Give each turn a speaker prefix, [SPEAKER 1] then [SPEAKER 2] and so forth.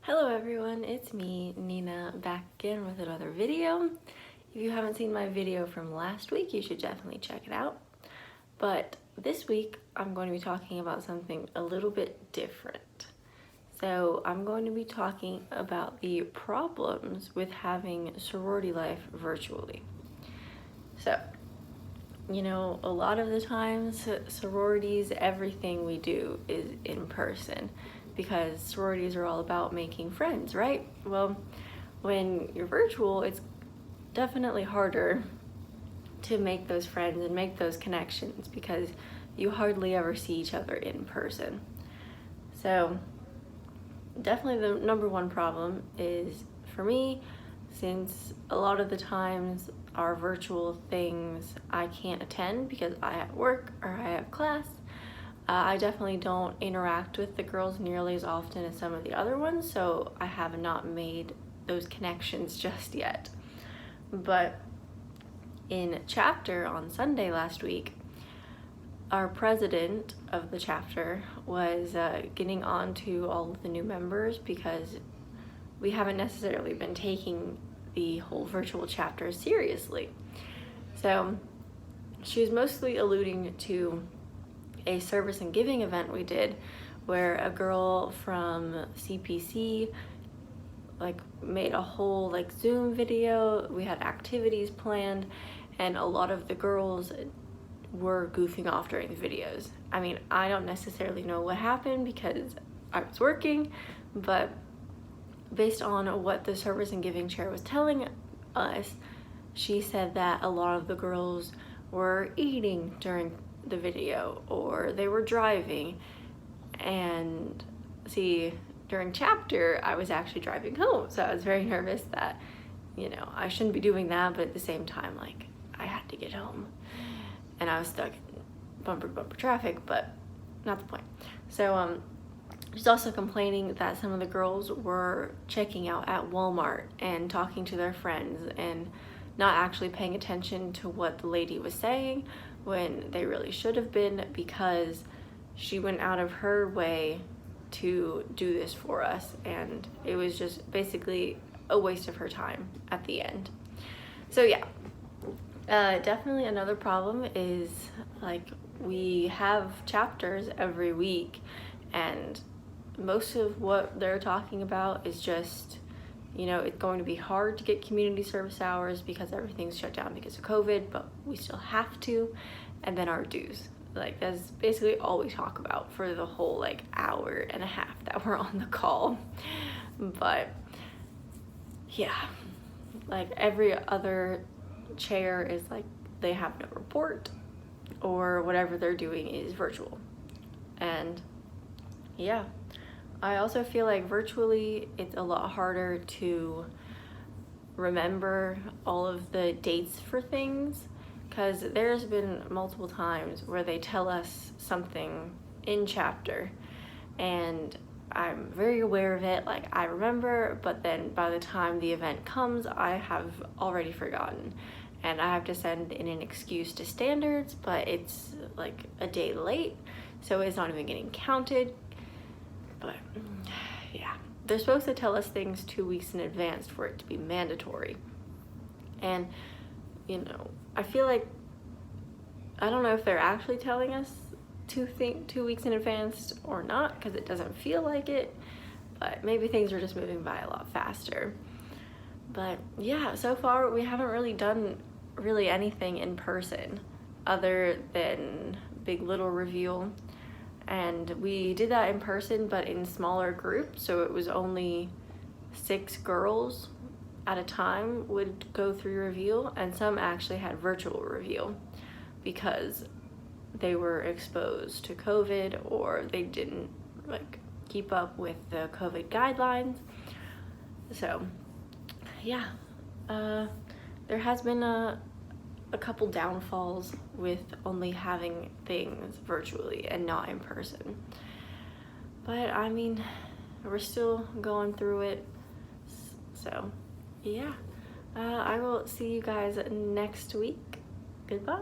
[SPEAKER 1] Hello everyone, it's me, Nina, back again with another video. If you haven't seen my video from last week, you should definitely check it out. But this week, I'm going to be talking about something a little bit different. So I'm going to be talking about the problems with having sorority life virtually. So, a lot of the times, sororities, everything we do is in person because sororities are all about making friends, right? Well, when you're virtual, it's definitely harder to make those friends and make those connections because you hardly ever see each other in person. So definitely the number one problem is for me, since a lot of the times our virtual things I can't attend because I have work or I have class, I definitely don't interact with the girls nearly as often as some of the other ones, so I have not made those connections just yet. But in chapter on Sunday last week, our president of the chapter was getting on to all of the new members because we haven't necessarily been taking the whole virtual chapter seriously. So she was mostly alluding to a service and giving event we did where a girl from CPC made a whole Zoom video. We had activities planned and a lot of the girls were goofing off during the videos. I mean, I don't necessarily know what happened because I was working, but based on what the service and giving chair was telling us, she said that a lot of the girls were eating during the video or they were driving. And see, during chapter, I was actually driving home, so I was very nervous that, I shouldn't be doing that, but at the same time, I had to get home. And I was stuck in bumper-to-bumper traffic, but not the point. So, she's also complaining that some of the girls were checking out at Walmart and talking to their friends and not actually paying attention to what the lady was saying when they really should have been, because she went out of her way to do this for us, and it was just basically a waste of her time at the end. So yeah, definitely another problem is we have chapters every week, and most of what they're talking about is just, it's going to be hard to get community service hours because everything's shut down because of COVID, but we still have to, and then our dues. That's basically all we talk about for the whole hour and a half that we're on the call. But yeah, every other chair is they have no report or whatever they're doing is virtual. And yeah, I also feel virtually it's a lot harder to remember all of the dates for things, because there's been multiple times where they tell us something in chapter and I'm very aware of it, I remember, but then by the time the event comes, I have already forgotten. And I have to send in an excuse to standards, but it's a day late, so it's not even getting counted. But yeah, they're supposed to tell us things 2 weeks in advance for it to be mandatory. And I feel I don't know if they're actually telling us 2 weeks in advance or not, because it doesn't feel like it, but maybe things are just moving by a lot faster. But yeah, so far we haven't really done anything in person other than Big Little reveal, and we did that in person but in smaller groups, so it was only 6 girls at a time would go through reveal, and some actually had virtual reveal because they were exposed to COVID or they didn't keep up with the COVID guidelines. So yeah, there has been a couple downfalls with only having things virtually and not in person. But I mean, we're still going through it. So yeah, I will see you guys next week. Goodbye.